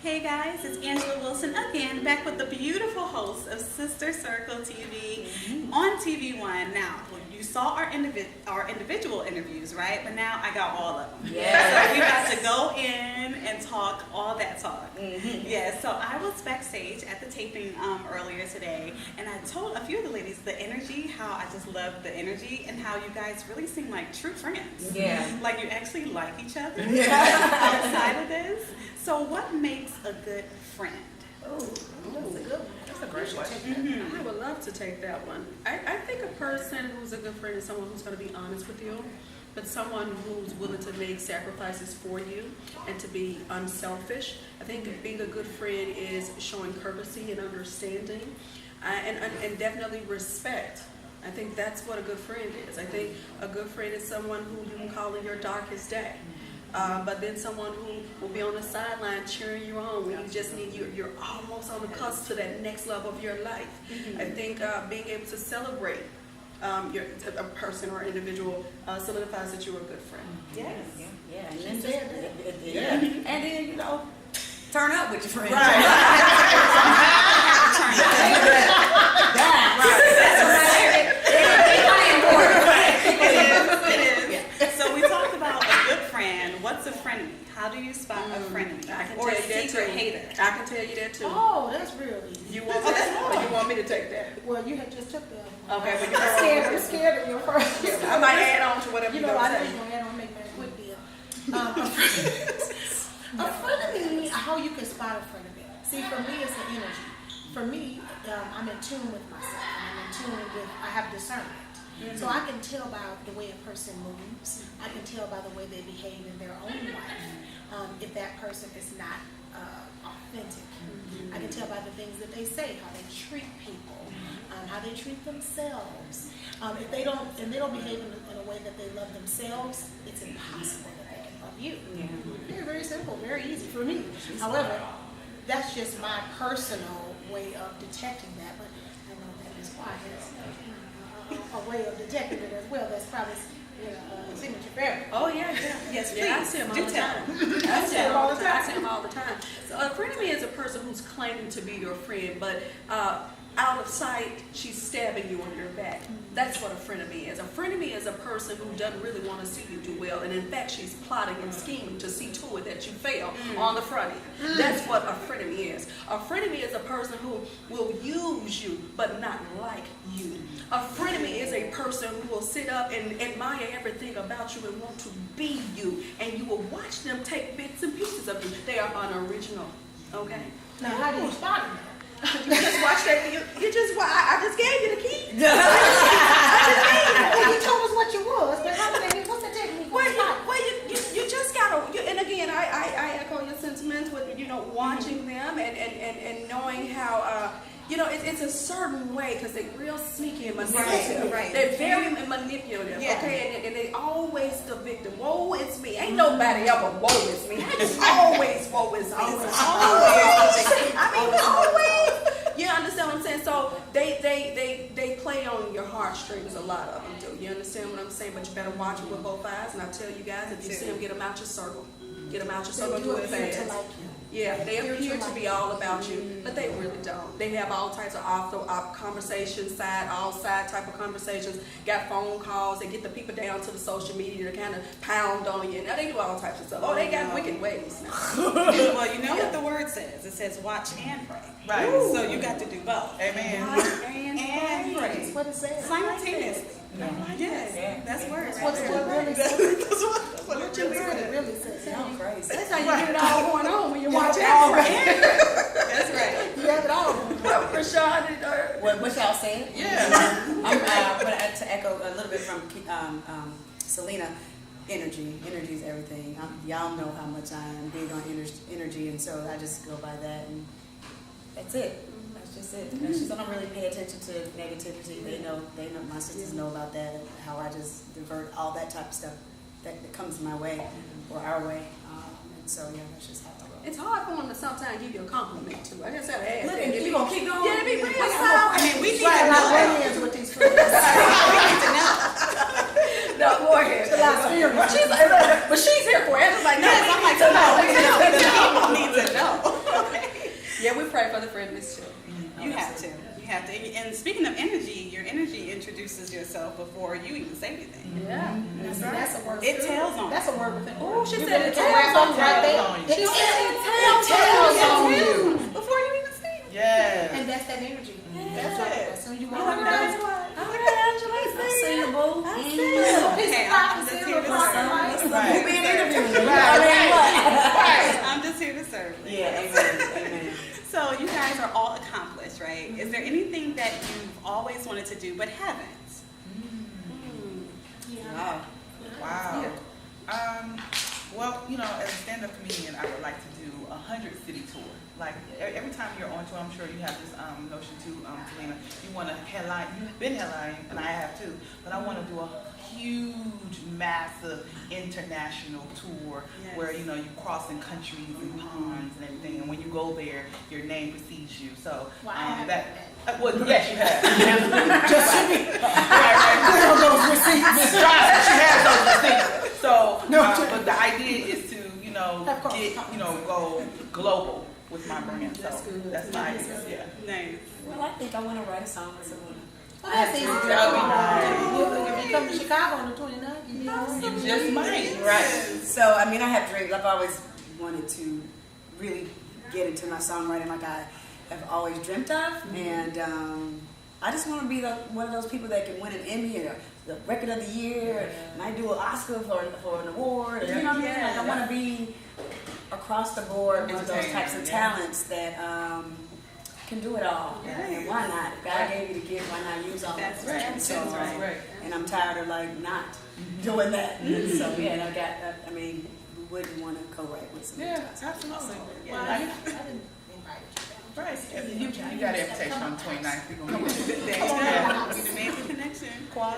Hey guys, it's Angela Wilson again, back with the beautiful host of Sister Circle TV on TV1. Now, you saw our individual interviews, right? But now I got all of them. Yeah. So we got to go in and talk all that talk. Yeah, so I was backstage at the taping earlier today, and I told a few of the ladies the energy, how I just love the energy, and how you guys really seem like true friends. Yeah. Like you actually like each other Yeah. outside of this. So what makes a good friend? Oh, that's a good one. That's a great question. I would love to take that one. I think a person who's a good friend is someone who's going to be honest with you, but someone who's willing to make sacrifices for you and to be unselfish. I think being a good friend is showing courtesy and understanding and definitely respect. I think that's what a good friend is. I think a good friend is someone who you can call in your darkest day. But then someone who will be on the sideline cheering you on when you just need you're almost on the cusp to that next level of your life. I think being able to celebrate a person or individual solidifies that you're a good friend. Yes. Yeah. And then and then turn up with your friends. So we talked about a good friend. What's a frenemy? How do you spot a frenemy? Or a secret hater? I can tell you that too. Oh, that's real easy. You want that? Or you want me to take that? Well, you had just took the other one. Okay, but I'm scared of your first. I might add on to whatever You you know, want I to know say. you're going to add on make that a quick deal. A friend of me, how you can spot a friend of me. See, for me, it's an energy. For me, I'm in tune with myself. I'm in tune with, I have discernment. So I can tell by the way a person moves. I can tell by the way they behave in their own life if that person is not authentic. I can tell by the things that they say, how they treat people, how they treat themselves. If they don't, and they don't behave in a way that they love themselves, it's impossible that they can love you. Very, very simple, very easy for me. However, that's just my personal way of detecting that. But I know that Ms. White has a way of detecting it as well. That's probably signature bearer. Oh yeah. Yes, please. Yeah, I see him all Do the tell. time. I see him all the time. So a friend of me is a person who's claiming to be your friend, but out of sight, she's stabbing you on your back. That's what a friend of me is. A friend of me is a person who doesn't really want to see you do well, and in fact, she's plotting and scheming to see to it that you fail on the front end. That's what a friend of me is. A friend of me is a person who will use you, but not like you. A friend of me is a person who will sit up and admire everything about you and want to be you, and you will watch them take bits and pieces of you. They are unoriginal. Okay? Now, how do you spot them? You just watch that. You just. I just gave you the key. Well, you told us what you was, but what's the technique? Well, you just gotta. And again, I echo your sentiments with watching them and knowing how. It's a certain way because they're real sneaky and manipulative. Right. They're very manipulative. Yeah. Okay, and they always the victim. Woe is me. Ain't nobody ever woe is me. It's always woe is me. Always. You understand what I'm saying? So they play on your heartstrings. A lot of them do. You understand what I'm saying? But you better watch it with both eyes. And I tell you guys, if you see them, get them out your circle. Get them out your circle. Do it fast. Yeah, they appear to be all about you, but they really don't. They have all types of off conversations, outside type of conversations, got phone calls, they get the people down to the social media to kind of pound on you. Now they do all types of stuff. Oh, they got wicked ways now. Well, you know what the word says. It says watch and pray. Right. So you got to do both. Amen. Watch And pray. That's what it says. Simultaneously. Yes. Yeah. That's words. What's the word really says? What your word really says. Sound crazy. That's how you get it all going on when you watch all it. That's right. You have it all. Rashad, What y'all saying? Yeah. I'm to echo a little bit from Selena. Energy is everything. Y'all know how much I am big on energy, and so I just go by that, and that's it. That's just it. That's just, I don't really pay attention to negativity. They know. My sisters know about that. How I just divert all that type of stuff that comes my way or our way. And so yeah, that's just how I roll. it's hard for them to sometimes give you a compliment too. I just gotta ask. Look, you gonna keep going? Yeah, be real I mean, we need to Right, know. like what is with these friends? We need to know. No, go ahead. Till I feel it. But she's here for it. It's like, Yes, I'm like, come on, we know. The people need to know. pray for the friendlies too. You have to. You have to. And speaking of energy, your energy introduces yourself before you even say anything. Yeah. That's a word. It tells on. That's a word within. Oh, she You said better it take that tells song right there. on you. It It tells on you. tells before you even say it. Yes. And that's that energy. That's That's it. it. So you I want like to that. See you, boo. Okay, I'm just here to serve. Right. We being interviewed. Right. I'm just here to serve. Yeah, amen. So you guys are all accomplished, right? Is there anything that you've always wanted to do but haven't? Wow. Wow. Well, you know, as a stand-up comedian, I would like to do a 100-city tour. Like every time you're on tour, I'm sure you have this notion too, Selena. You want to headline. You've been headlining, and I have too. But I want to do a huge, massive international tour where you know you crossing countries and ponds and everything. And when you go there, your name precedes you. So Well, I haven't that. done Well, yes, you have. Just to be. Miss Johnson, she has those receipts. So, but the idea is to, you know, Of course. get, you know, go global with my brand. So That's good. that's my idea. Yeah. Nice. Well, I think I want to write a song with Selena. Well, that's easy. That would be If you come to Chicago on the 29th, you know. You just might. Right. So, I mean, I have dreams. I've always wanted to really get into my songwriting like I have always dreamt of. And I just want to be one of those people that can win an Emmy or the record of the year, might do an Oscar for an award. You know what I mean? Like, I want to be across the board one of those types of talents that can do it all. And why not? If God gave you the gift, why not use all That's of right. it? That's So, right. and I'm tired of like not doing that. So yeah, I mean, we wouldn't want to co-write with somebody Yeah, else. absolutely. Well, I didn't invite you. Right. You got an invitation on the 29th. We're going to There you go. We done made the connection. Quad.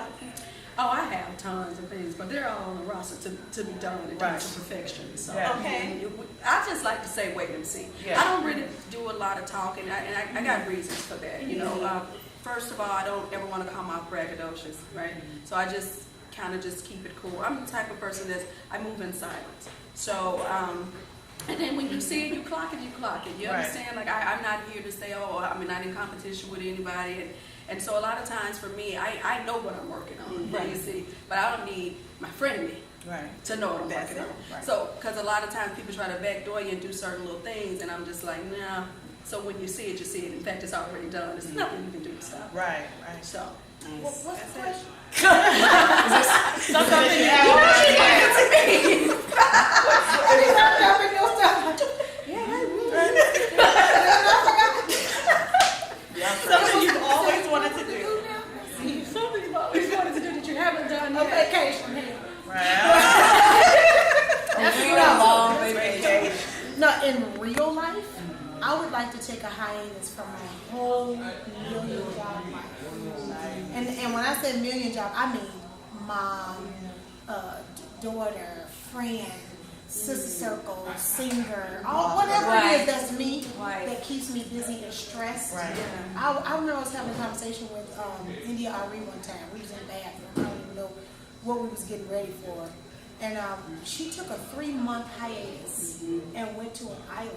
Oh, I have tons of things, but they're all on the roster to be done in terms of perfection. So, Yeah. Okay. I just like to say wait and see. Yeah. I don't really do a lot of talking, and I got reasons for that. You know, first of all, I don't ever want to come out braggadocious, right? So I just kind of just keep it cool. I'm the type of person that I move in silence. So, and then when you see it, you clock it, you clock it. You Right. understand? Like, I'm not here to say, oh, I'm not in competition with anybody. And so a lot of times for me, I know what I'm working on, Right. you see, but I don't need my friend Right. to know what I'm That's working it. on. Right. So, because a lot of times people try to backdoor you and do certain little things, and I'm just like, nah. So when you see it, you see it. In fact, it's already done. There's nothing you can do to stop it. Right. Right. So, Nice. What's the question? Something you have already. Something you've always wanted to do. something you've always wanted to do that you haven't done A yet. vacation. Right. That's Real what I long want. vacation. No, in real life, I would like to take a hiatus from my whole million job life. And when I say million job, I mean mom, daughter, friend, sister circle, singer, whatever it is that's me, that keeps me busy and stressed. Right. I remember I was having a conversation with India Ari one time. We was in the bathroom. I don't even know what we was getting ready for. And she took a 3-month hiatus and went to an island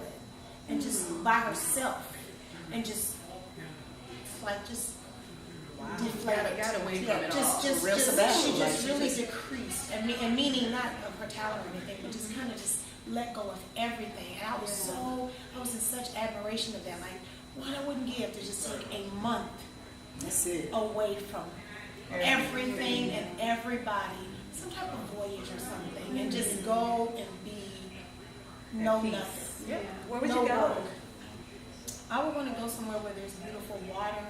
and just by herself and just deflated. Got away from Yeah, it just Real sabbatical, she like, just she really just- decreased, and meaning not of her talent or anything, but just kind of just let go of everything. And I was in such admiration of that. Like, what I wouldn't give to just take a month That's it. away from everything and everybody, some type of voyage or something, and just go and be nothing. Yeah. Where would No you go? work. I would want to go somewhere where there's beautiful water,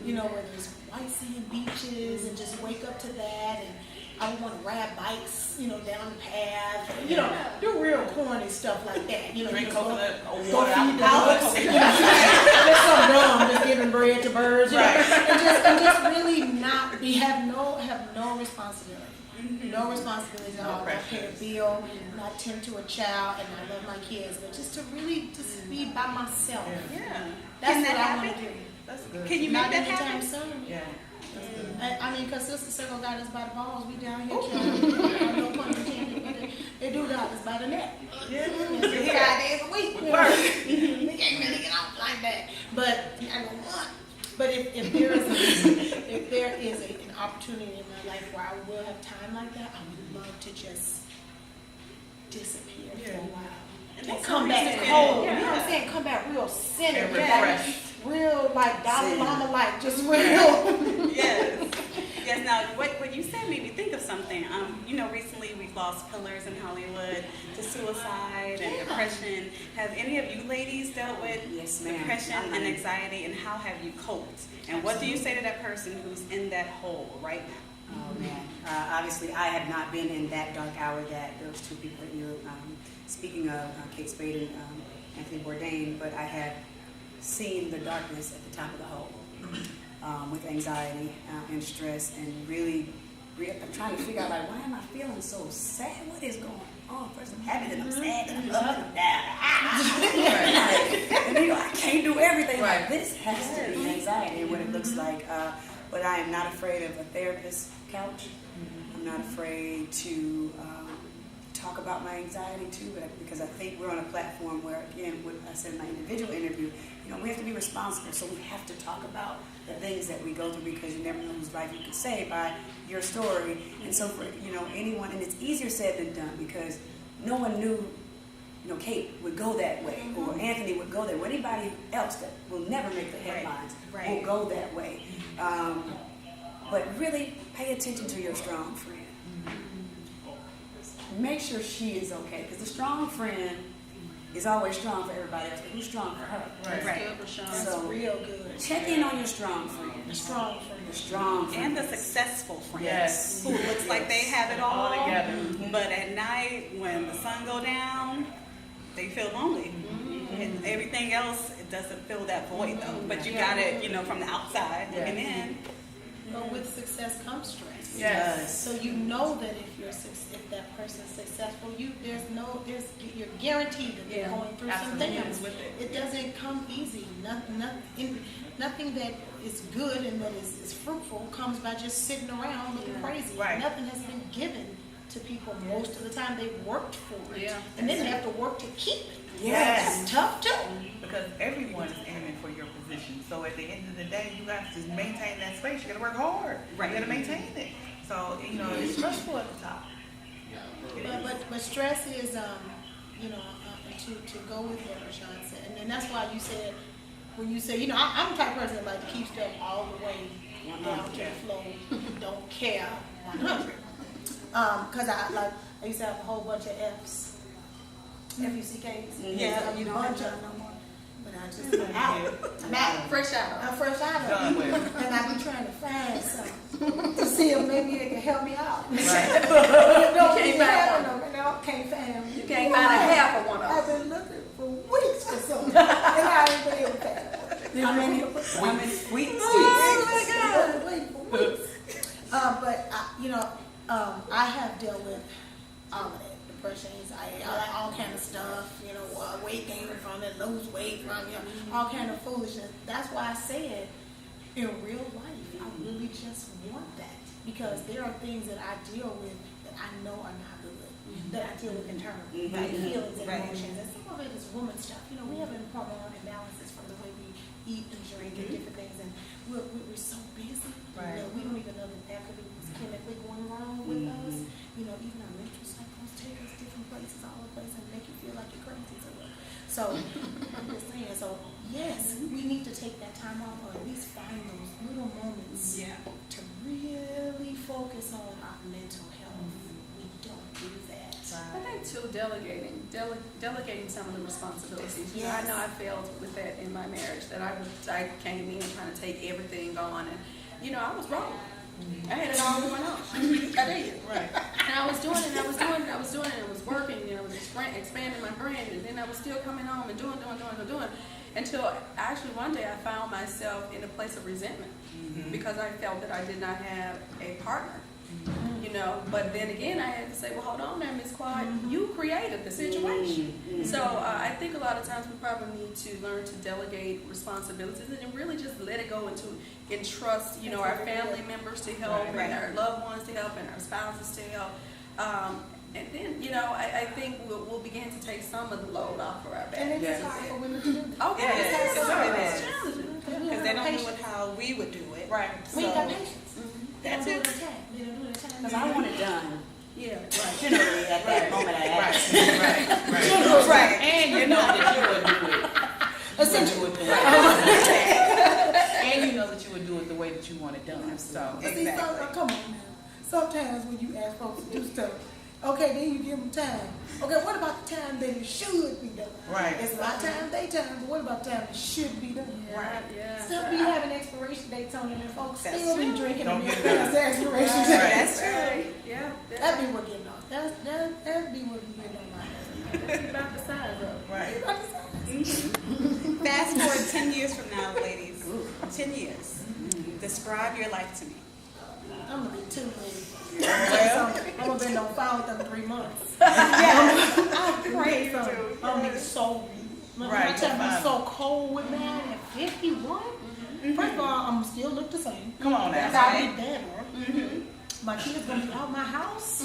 you know, where there's white sand beaches, and just wake up to that. And I would want to ride bikes, you know, down the path, and, you know, do real corny stuff like that. You know, Drink just go- coconut go water feed the out ducks. You know, that's so dumb, just giving bread to birds, you know, and just really not be have no responsibility. No responsibilities at all. Not pay a bill, not tend to a child, and I love my kids, but just to really just be by myself. Yeah. That's Can what that I want to happen? do. That's good. Can you make Not that anytime happen? soon. Yeah. I mean, because Sister Circle got us by the balls. We down here trying. No pun intended, but they do got us by the neck. Yeah. It's 5 days a week. We can't really get off like that. if there is an opportunity in my life where I will have time like that, I would love to just disappear for a while. And come back cold. You know what I'm saying? Come back real centered. And refreshed. Real like Dalai Lama like, just real. Yes. Yes. Now, what you said made me think of something. You know, recently we've lost pillars in Hollywood to suicide and depression. Have any of you ladies dealt with depression and anxiety, and how have you coped? And what do you say to that person who's in that hole right now? Oh man, obviously I have not been in that dark hour that those two people that you're speaking of, Kate Spade and Anthony Bourdain, but I have seen the darkness at the top of the hole with anxiety and stress, and really I'm trying to figure out, like, why am I feeling so sad? What is going on? First I'm happy, then I'm sad, then I'm up, and I'm down. And you know, I can't do everything. Like, this has to be anxiety and what it looks like. But I am not afraid of a therapist couch. I'm not afraid to talk about my anxiety too, because I think we're on a platform where, again, what I said in my individual interview, you know, we have to be responsible, so we have to talk about the things that we go through, because you never know whose life you can save by your story. And so for, you know, anyone, and it's easier said than done, because no one knew, you know, Kate would go that way, or Anthony would go there, or anybody else that will never make the headlines will go that way. But really pay attention to your strong friend. Make sure she is okay, because the strong friend is always strong for everybody else, but who's strong for her? That's good, Rashawn. That's So real good. check in on your strong friend. The strong friend. The strong friend. And the successful friends, Yes. who looks like they have it all together. but at night when the sun go down, they feel lonely. And everything else, it doesn't fill that void though. But you got it, you know, from the outside looking in. But with success comes stress. Yes. So you know that if that person's successful, you're guaranteed that they're going through some things. It doesn't come easy. Nothing that is good and that is fruitful comes by just sitting around looking crazy. Right. Nothing has been given to people most of the time. They've worked for it, Yeah. and then they have to work to keep it. Yes. That's tough too. Because everyone is aiming for your position. So at the end of the day, you got to maintain that space. You got to work hard. Right. You got to maintain it. So, you know, it's stressful at the top. But stress is, you know, to go with what Rashawn said, and that's why you said, when you say, you know, I'm the type of person that like to keep stuff all the way down to the flow, don't care 100. Because I used to have a whole bunch of F's, F-U-C-K's. Yeah, you don't have to no more. But I just, I'm out. I'm out. Fresh out. I'm fresh out Done of it. with. And I be trying to find something to see if maybe it can help me out. Right. No, You can't find one. No, can't find them. You can't find a half of one of I've them. been looking for weeks for something, and I ain't been able to find one. How many weeks? Oh my God! Wait for weeks. But you know, I have dealt with all of that. Depression, anxiety, all kind of stuff, you know, weight gain from it, lose weight from, you know, all kind of foolishness. That's why I said, in real life, I really just want that, because there are things that I deal with that I know are not good, that I deal with internally, like feelings and emotions, and some of it is woman stuff. You know, we have hormonal imbalances from the way we eat and drink and different things, and we're so busy. You know, we don't even know that could be chemically going wrong with us. You know, even our menstrual cycles take us different places, all the places, and make you feel like you're crazy. So I'm just saying. So yes, we need to take that time off, or at least find those little moments to really focus on our mental health. We don't do that. I think too, delegating some of the responsibilities. You know, Yes. I know I failed with that in my marriage. That I came in trying to take everything on, and you know, I was wrong. I had it all going on. I did. Right. And I was doing it, and I was doing it, and it was working, and I was expanding my brand, and then I was still coming home and doing, until actually one day I found myself in a place of resentment because I felt that I did not have a partner. You know, but then again, I had to say, well, hold on now, Ms. Quad, you created the situation. So I think a lot of times we probably need to learn to delegate responsibilities and really just let it go and entrust, you know, our family members to help, and our loved ones to help, and our spouses to help. And then, you know, I think we'll begin to take some of the load off of our back. And it's hard for women to do that. Okay, Yeah, it's it's hard. really It's is. challenging. Because they don't do it how we we would do it. Right. We ain't got So- patience. That's They it. don't do it in time. They don't do it in time. Because I want it done. Yeah, right. Generally, at that moment, I ask. Right. Right. And you know that you would do it. Essentially. And you know that you would do it the way that you want it done. So But see, come on now. Sometimes when you ask folks to do stuff, okay, then you give them time. Okay, what about the time that it should be done? Right. It's my time, they time, but what about the time it should be done? Right, yeah. Still be having expiration dates on it, and folks That's still be true. drinking Don't and get past the expiration Right. date. That's true. Right, yeah. That'd be what getting off. That'd be what getting on my nerves. That's about the size of it. right. Fast forward 10 years from now, ladies. 10 years. Describe your life to me. I'm gonna be too late. Well, I'm gonna be on file with them 3 months. I'm I'm gonna be so. My Right, time you're be so cold with man at 51. First of all, I'm still look the same. come on now. I'll be better. My kids gonna be out my house.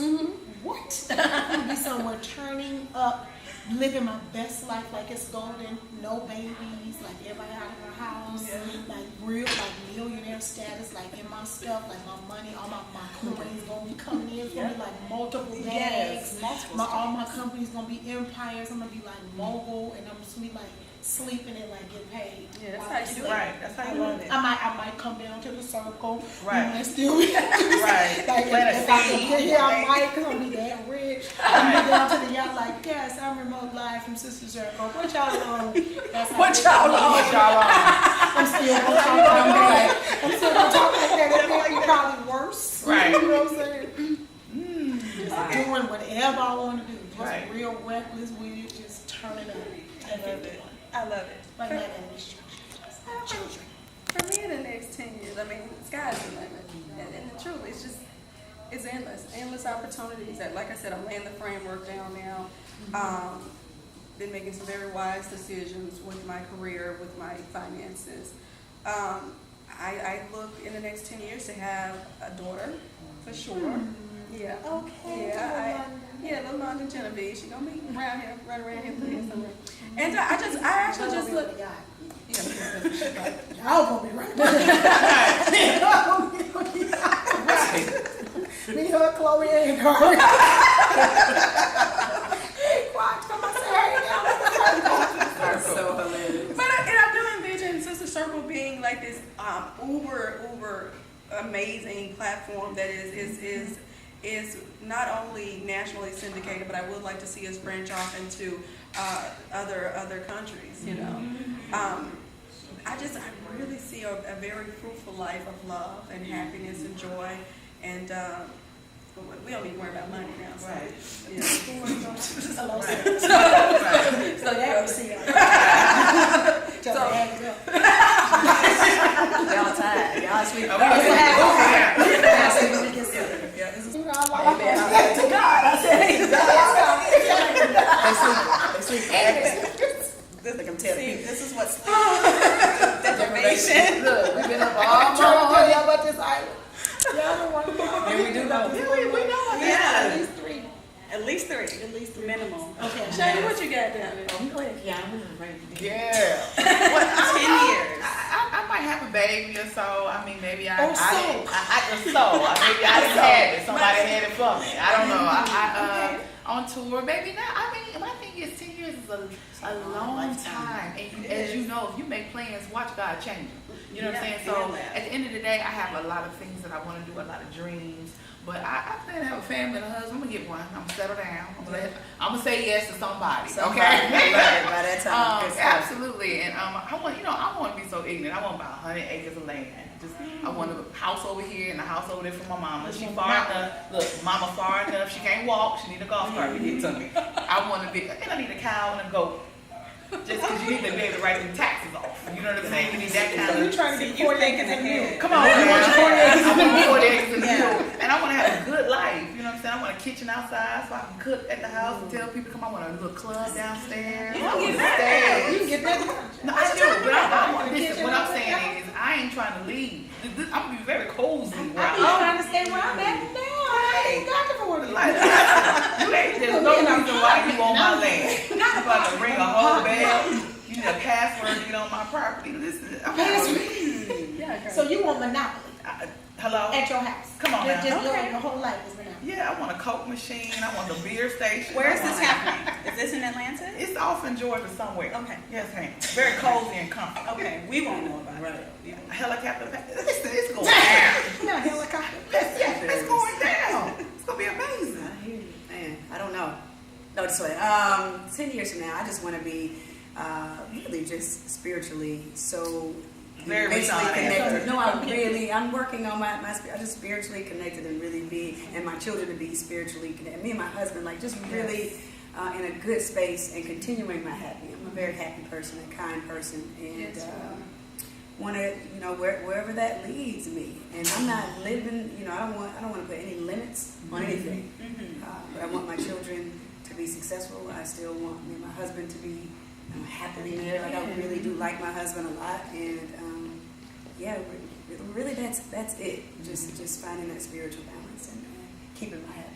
What? I'm gonna be somewhere turning up, living my best life like it's golden. No babies, like everybody out of her house, like real, like millionaire status, like in my stuff, like my money, all my coins gonna be coming in. It's gonna be like multiple bags. All my companies gonna be empires. I'm gonna be like mogul, and I'm just gonna be like sleeping and like get paid. Yeah, that's how you do it. Right. That's how you love it. I might come down to the circle. Right. I might still be Right. like, Plant a if I seed. can get I might come be that rich. I'm be down to the yacht like, yes, I'm remote live from Sister Circle. What y'all on? That's how What y'all on? What y'all on? I'm still gonna talk like that. I'm still gonna talk like that. It might be probably worse. Right. You know what I'm saying? Just doing whatever I want to do. Just Right. real reckless with it. Just turning up. I love it. I love it. Like that in these children. For me, in the next 10 years, I mean, sky's the limit. And the truth, it's just, it's endless opportunities. That, like I said, I'm laying the framework down now. Been making some very wise decisions with my career, with my finances. I look in the next 10 years to have a daughter, for sure. Yeah. Okay. Yeah, little London Genevieve. She's gonna be around here, run around here somewhere. And I actually just look. Yeah. Y'all gonna be right Me, her, Chloe, and Corey. Hey, quiet, come on, say hey, That's so hilarious. But I do envision Sister Circle being like this uber amazing platform that is not only nationally syndicated, but I would like to see us branch off into other countries. You know, I really see a very fruitful life of love and happiness and joy, and we don't need to worry about money now. So, Right. yeah. Hello, Right. sir. Right. So Yeah, yeah. we see y'all. Tell So- her, hang it up. Y'all tired. Y'all sleep. Oh, yeah. Y'all sleep when we get sick. You know, I like Amen. that. To God, I say. They sleep. Like I'm telling See, you. this is what's deprivation. Look, we've been up all I'm trying to tell morning. y'all about this island. Y'all don't want to know. Yeah, we do know. We know it. Yeah. At least three. At least three. Minimum. Okay. Shane, what you got down there? Go ahead. Yeah, I'm ready to get Yeah. 10 years. I might have a baby or so. I mean, maybe I just Oh, maybe I didn't have it. Somebody had it for me. I don't know. I on tour, maybe not. I mean, my thing is 10 years is a long time. And as you know, if you make plans, watch God change them. You know what I'm saying? So at the end of the day, I have a lot of things that I want to do, a lot of dreams. But I plan to have a family and a husband. I'm gonna get one. I'm gonna settle down. I'm gonna say yes to somebody. Okay. Right, by that time. Good stuff. Absolutely. And I want to be so ignorant. I want about 100 acres of land. I want a house over here and a house over there for my mama. She far enough. Look, mama far enough. She can't walk. She need a golf cart to get to me. I want to be, and I need a cow and a goat. Just because you need to be able to write them taxes off. You know what I'm saying? You need that kind You of. trying to get You 40 thinking acres in the ahead. middle. Come on, I want 40 acres in the middle. 40 acres in the Yeah. middle. And I want to have a good life. You know what I'm saying? I want a kitchen outside so I can cook at the house and tell people, come on, I want a little club downstairs. You don't get that. You can get that. No, I do, but I want this. What I'm saying is, I ain't trying to leave. I'm gonna be very cozy. Where I be trying to stay where I'm at now. I ain't got the 40 Like, acres. there's no reason why you on my land. I'm about to ring a whole bell. You need a password to get on my property. Listen, I'm Yeah, great. So you want Monopoly Hello? at your house? Come on Just now. live your whole life is Monopoly. Yeah, I want a Coke machine. I want the beer station. Where is I this want- happening? Is this in Atlanta? It's off in Georgia somewhere. Okay. Yes, ma'am. Very cozy and comfortable. Okay, we won't know about Right. it. Yeah. Helicopter. Listen, it's going down. No, helicopter. It's going down. It's going to be amazing. I hear you. Man, I don't know. No, this way. 10 years from now, I just want to be really just spiritually so Very basically resigned. connected. No, I'm working on my I just spiritually connected and really be, and my children to be spiritually connected. Me and my husband, like just really in a good space and continuing my happy. I'm a very happy person, a kind person, and Yes, want to, wherever that leads me. And I'm not living, I don't want to put any limits on anything. But I want my children to be successful. I still want me and my husband to be happily married. Like I really do like my husband a lot, and really that's it. Just finding that spiritual balance and keeping my happy.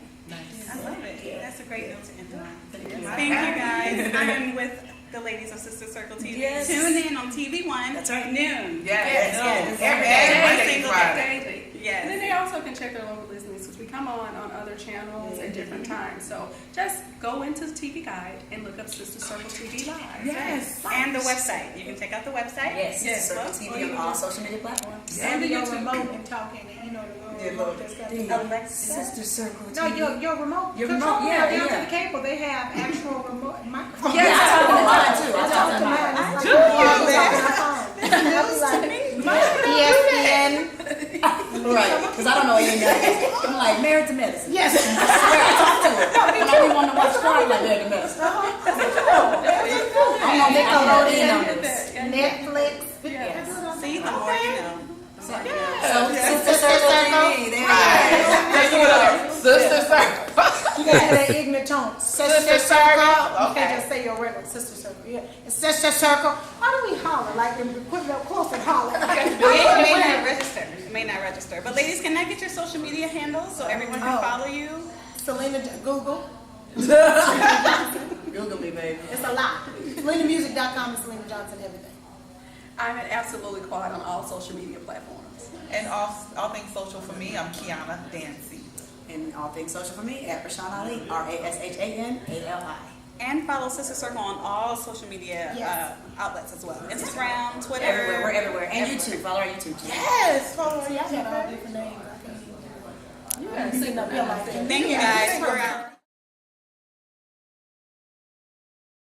I love it. That's a great note to end on. Thank you. Thank you guys. I'm with the ladies of Sister Circle TV. Yes. Tune in on TV1. That's right. Noon. Yes. Every Every day, Monday single through Friday. Daily. Yes. And then they also can check their local listings because we come on other channels at different times. So just go into TV Guide and look up Sister Circle TV Live. Yes. And the website. You can check out the website. Yes, Yes. Circle TV on all social media platforms. And And your YouTube. remote and talking, and the remote that's got the Alexa. Sister Circle TV. No, your remote. Your control, remote, yeah, down yeah. to the cable, they have actual remote microphones. Yeah, I talk to mine too. I I talk talk to to mine. mine. I It's do like, love I'm that. talking on the phone. I'll be like, ESPN. Right, because I don't know any of that. I'm like, married to medicine. Yes. I swear, I talk to her. When I really want to watch porn, I'm like, married to medicine. I'm on Nickelodeon on this. Netflix. Yes. See, the more you know. So, Sister Circle TV, there you Sister Circle. You gotta have that ignorant tone. Sister Circle. You can't just say your regular Sister Circle. Yeah. It's Sister Circle. Why do we holler? Like, put it up close and holler. It may not register. It may not register. But ladies, can I get your social media handles so everyone can follow you? Selena, Google. Google me, baby. It's a lot. SelenaMusic.com and Selena Johnson, everything. I'm at Absolutely Quad on all social media platforms. And all things social for me, I'm Kiana Dancy. And all things social for me, at Rashawn Ali, RASHANALI. And follow Sister Circle on all social media Yes. outlets as well. Instagram, Twitter. Everywhere, we're everywhere. And YouTube, follow our YouTube channel. Yes. Follow See, I got all different names. I can't even. Yes. You can know your life. Thank you guys. We're out.